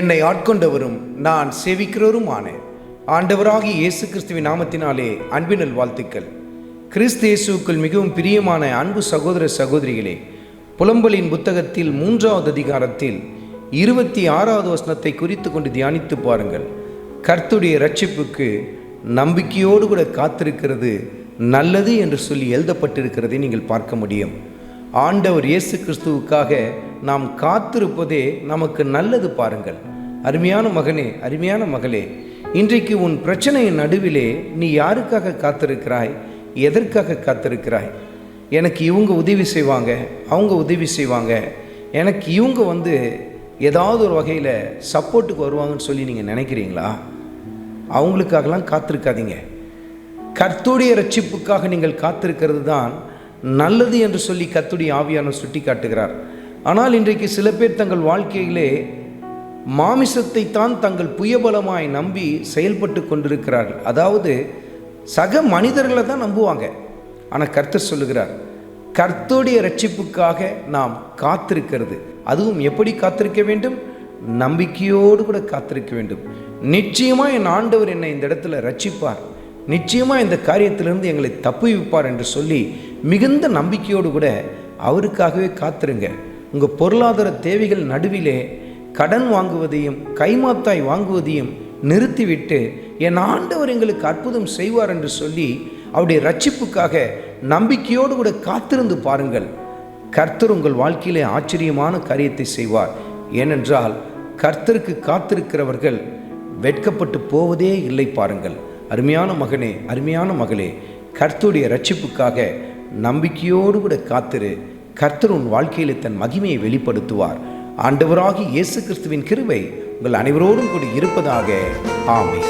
என்னை ஆட்கொண்டவரும் நான் சேவிக்கிறவருமான ஆண்டவராகிய இயேசு கிறிஸ்துவின் நாமத்தினாலே அன்பினல் வாழ்த்துக்கள். கிறிஸ்து இயேசுவுக்குள் மிகவும் பிரியமான அன்பு சகோதர சகோதரிகளே, புலம்பலின் புத்தகத்தில் 3வது அதிகாரத்தில் 26வது வசனத்தை குறித்து கொண்டு தியானித்து பாருங்கள். கர்த்தருடைய இரட்சிப்புக்கு நம்பிக்கையோடு கூட காத்திருக்கிறது நல்லது என்று சொல்லி எழுதப்பட்டிருக்கிறதை நீங்கள் பார்க்க முடியும். ஆண்டவர் இயேசு கிறிஸ்துவுக்காக நாம் காத்திருப்பதே நமக்கு நல்லது. பாருங்கள், அருமையான மகனே, அருமையான மகளே, இன்றைக்கு உன் பிரச்சனையின் நடுவிலே நீ யாருக்காக காத்திருக்கிறாய்? எதற்காக காத்திருக்கிறாய்? எனக்கு இவங்க உதவி செய்வாங்க, அவங்க உதவி செய்வாங்க, எனக்கு இவங்க ஏதாவது ஒரு வகையில் சப்போர்ட்டுக்கு வருவாங்கன்னு சொல்லி நீங்கள் நினைக்கிறீங்களா? அவங்களுக்காகலாம் காத்திருக்காதீங்க. கர்த்தருடைய இரட்சிப்புக்காக நீங்கள் காத்திருக்கிறது தான் நல்லது என்று சொல்லி கர்த்தருடைய ஆவியானவர் சுட்டி காட்டுகிறார். ஆனால் இன்றைக்கு சில பேர் தங்கள் வாழ்க்கையிலே மாமிசத்தை தான் தங்கள் புயபலமாய் நம்பி செயல்பட்டு கொண்டிருக்கிறார்கள். அதாவது சக மனிதர்களை தான் நம்புவாங்க. ஆனால் கர்த்தர் சொல்லுகிறார், கர்த்தருடைய இரட்சிப்புக்காக நாம் காத்திருக்கிறது, அதுவும் எப்படி காத்திருக்க வேண்டும்? நம்பிக்கையோடு கூட காத்திருக்க வேண்டும். நிச்சயமாக என் ஆண்டவர் என்னை இந்த இடத்துல ரட்சிப்பார், நிச்சயமாக இந்த காரியத்திலிருந்து எங்களை தப்புவிப்பார் என்று சொல்லி மிகுந்த நம்பிக்கையோடு கூட அவருக்காகவே காத்திருங்க. உங்கள் பொருளாதார தேவைகள் நடுவிலே கடன் வாங்குவதையும் கைமாத்தாய் வாங்குவதையும் நிறுத்திவிட்டு என் ஆண்டவர் எங்களுக்கு அற்புதம் செய்வார் என்று சொல்லி அவருடைய ரட்சிப்புக்காக நம்பிக்கையோடு கூட காத்திருந்து பாருங்கள். கர்த்தர் உங்கள் வாழ்க்கையிலே ஆச்சரியமான காரியத்தை செய்வார். ஏனென்றால் கர்த்தருக்கு காத்திருக்கிறவர்கள் வெட்கப்பட்டு போவதே இல்லை. பாருங்கள், அருமையான மகனே, அருமையான மகளே, கர்த்தருடைய இரட்சிப்புக்காக நம்பிக்கையோடு கூட காத்திரு. கர்த்தர் உன் வாழ்க்கையிலே தன் மகிமையை வெளிப்படுத்துவார். ஆண்டவராகிய இயேசு கிறிஸ்துவின் கிருபை உங்கள் அனைவரோடும் கூட இருப்பதாக. ஆமென்.